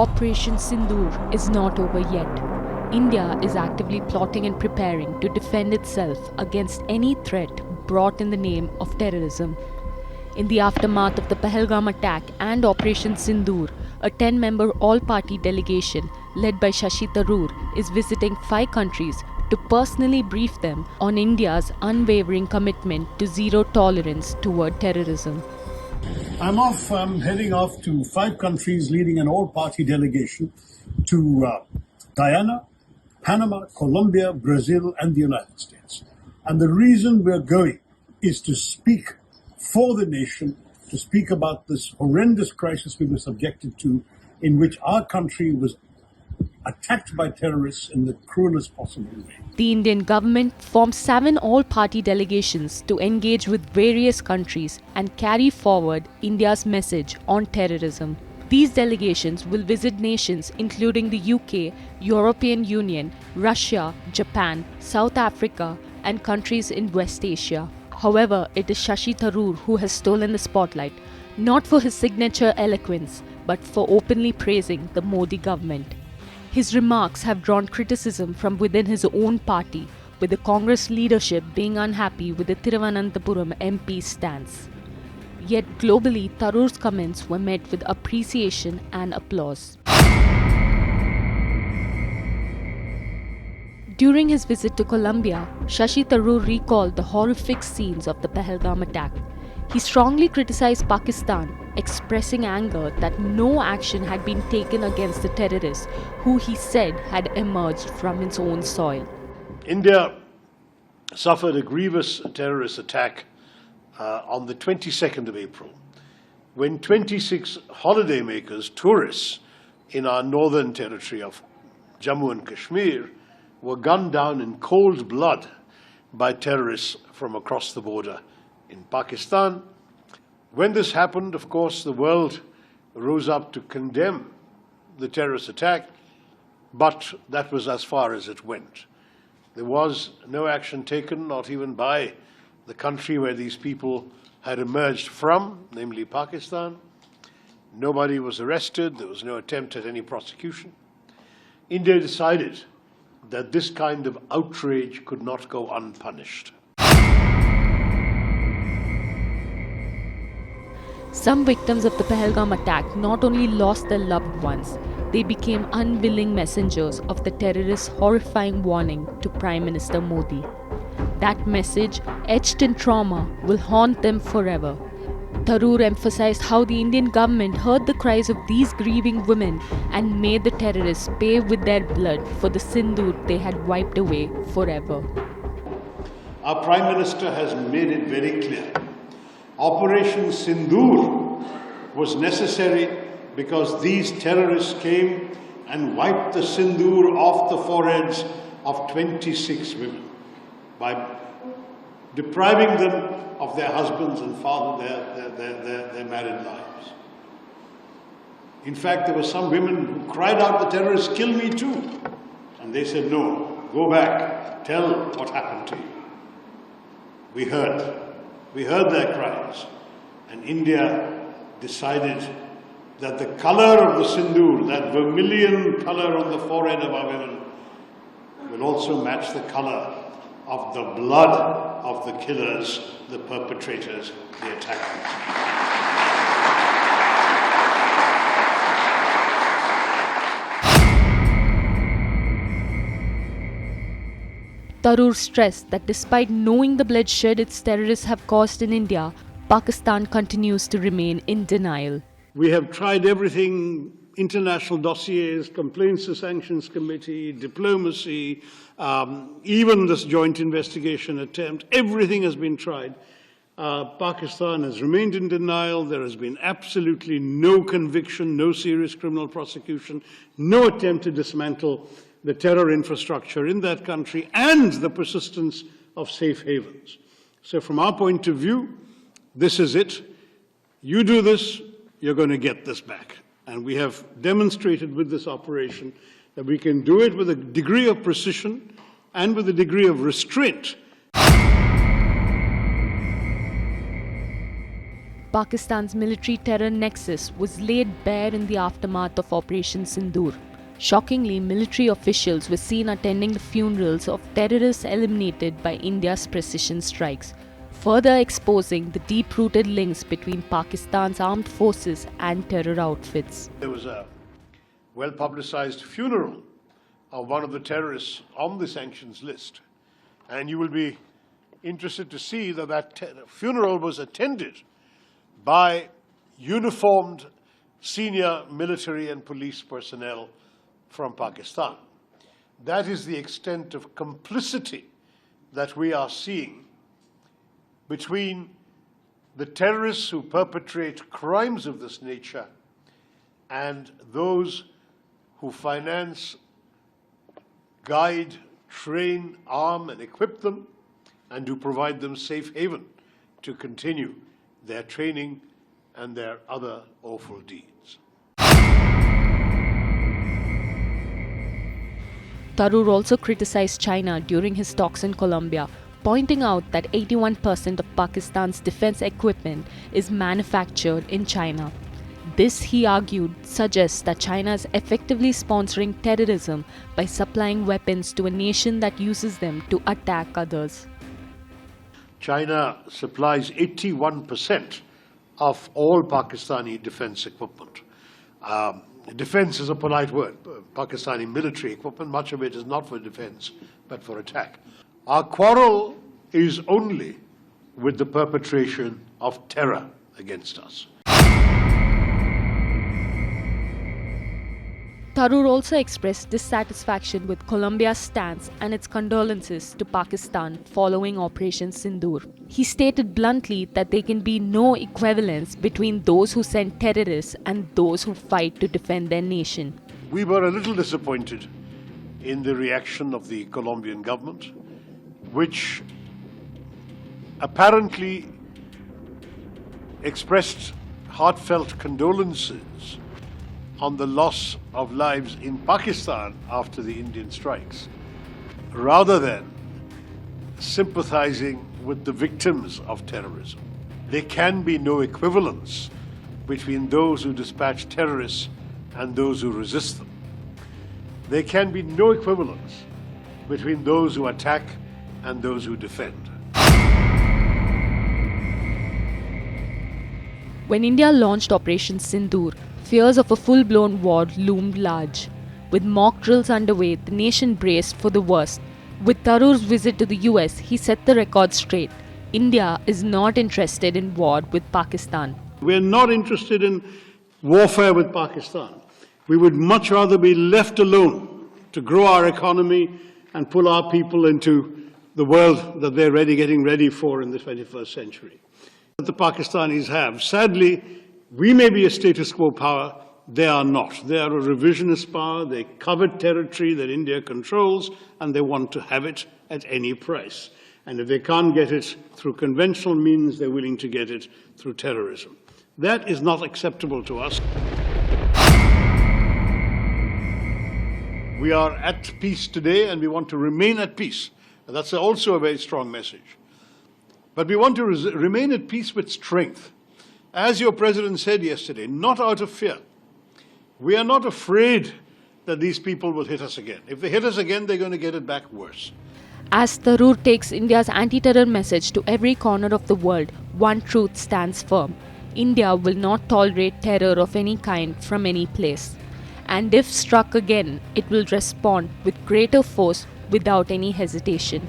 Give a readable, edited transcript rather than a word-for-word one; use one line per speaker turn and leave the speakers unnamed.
Operation Sindoor is not over yet. India is actively plotting and preparing to defend itself against any threat brought in the name of terrorism. In the aftermath of the Pahalgam attack and Operation Sindoor, a 10-member all-party delegation led by Shashi Tharoor is visiting 5 countries to personally brief them on India's unwavering commitment to zero tolerance toward terrorism.
I'm heading off to 5 countries leading an all-party delegation to Guyana, Panama, Colombia, Brazil, and the United States. And the reason we're going is to speak for the nation, to speak about this horrendous crisis we were subjected to, in which our country was attacked by terrorists in the cruelest possible way.
The Indian government formed 7 all-party delegations to engage with various countries and carry forward India's message on terrorism. These delegations will visit nations including the UK, European Union, Russia, Japan, South Africa, and countries in West Asia. However, it is Shashi Tharoor who has stolen the spotlight, not for his signature eloquence, but for openly praising the Modi government. His remarks have drawn criticism from within his own party, with the Congress leadership being unhappy with the Thiruvananthapuram MP's stance. Yet globally, Tharoor's comments were met with appreciation and applause. During his visit to Colombia, Shashi Tharoor recalled the horrific scenes of the Pahalgam attack. He strongly criticized Pakistan, expressing anger that no action had been taken against the terrorists who he said had emerged from its own soil.
India suffered a grievous terrorist attack on the 22nd of April, when 26 holidaymakers, tourists in our northern territory of Jammu and Kashmir, were gunned down in cold blood by terrorists from across the border in Pakistan. When this happened, of course, the world rose up to condemn the terrorist attack, but that was as far as it went. There was no action taken, not even by the country where these people had emerged from, namely Pakistan. Nobody was arrested. There was no attempt at any prosecution. India decided that this kind of outrage could not go unpunished.
Some victims of the Pahalgam attack not only lost their loved ones, they became unwilling messengers of the terrorists' horrifying warning to Prime Minister Modi. That message, etched in trauma, will haunt them forever. Tharoor emphasized how the Indian government heard the cries of these grieving women and made the terrorists pay with their blood for the Sindoor they had wiped away forever.
Our Prime Minister has made it very clear. Operation Sindoor was necessary because these terrorists came and wiped the Sindoor off the foreheads of 26 women by depriving them of their husbands and their married lives. In fact, there were some women who cried out, "The terrorists kill me too." And they said, "No, go back, tell what happened to you." We heard their cries, and India decided that the color of the Sindoor, that vermilion color on the forehead of our women, will also match the color of the blood of the killers, the perpetrators, the attackers.
Tharoor stressed that despite knowing the bloodshed its terrorists have caused in India, Pakistan continues to remain in denial.
We have tried everything: international dossiers, complaints to sanctions committee, diplomacy, even this joint investigation attempt. Everything has been tried. Pakistan has remained in denial. There has been absolutely no conviction, no serious criminal prosecution, no attempt to dismantle the terror infrastructure in that country, and the persistence of safe havens. So from our point of view, this is it. You do this, you're going to get this back. And we have demonstrated with this operation that we can do it with a degree of precision and with a degree of restraint.
Pakistan's military terror nexus was laid bare in the aftermath of Operation Sindoor. Shockingly, military officials were seen attending the funerals of terrorists eliminated by India's precision strikes, further exposing the deep-rooted links between Pakistan's armed forces and terror outfits.
There was a well-publicized funeral of one of the terrorists on the sanctions list. And you will be interested to see that that funeral was attended by uniformed senior military and police personnel from Pakistan. That is the extent of complicity that we are seeing between the terrorists who perpetrate crimes of this nature and those who finance, guide, train, arm, and equip them, and to provide them safe haven to continue their training and their other awful deeds.
Tharoor also criticized China during his talks in Colombia, pointing out that 81% of Pakistan's defense equipment is manufactured in China. This, he argued, suggests that China is effectively sponsoring terrorism by supplying weapons to a nation that uses them to attack others.
China supplies 81% of all Pakistani defense equipment. Defense is a polite word. Pakistani military equipment, much of it is not for defense, but for attack. Our quarrel is only with the perpetration of terror against us.
Tharoor also expressed dissatisfaction with Colombia's stance and its condolences to Pakistan following Operation Sindoor. He stated bluntly that there can be no equivalence between those who send terrorists and those who fight to defend their nation.
We were a little disappointed in the reaction of the Colombian government, which apparently expressed heartfelt condolences on the loss of lives in Pakistan after the Indian strikes, rather than sympathizing with the victims of terrorism. There can be no equivalence between those who dispatch terrorists and those who resist them. There can be no equivalence between those who attack and those who defend.
When India launched Operation Sindoor, fears of a full-blown war loomed large. With mock drills underway, the nation braced for the worst. With Tharoor's visit to the US, he set the record straight. India is not interested in war with Pakistan.
We're not interested in warfare with Pakistan. We would much rather be left alone to grow our economy and pull our people into the world that they're getting ready for in the 21st century. That the Pakistanis have. Sadly, we may be a status quo power, they are not. They are a revisionist power, they covet territory that India controls, and they want to have it at any price. And if they can't get it through conventional means, they're willing to get it through terrorism. That is not acceptable to us. We are at peace today, and we want to remain at peace. And that's also a very strong message. But we want to remain at peace with strength. As your president said yesterday, not out of fear. We are not afraid that these people will hit us again. If they hit us again, they're going to get it back worse.
As Tharoor takes India's anti-terror message to every corner of the world, one truth stands firm. India will not tolerate terror of any kind from any place. And if struck again, it will respond with greater force without any hesitation.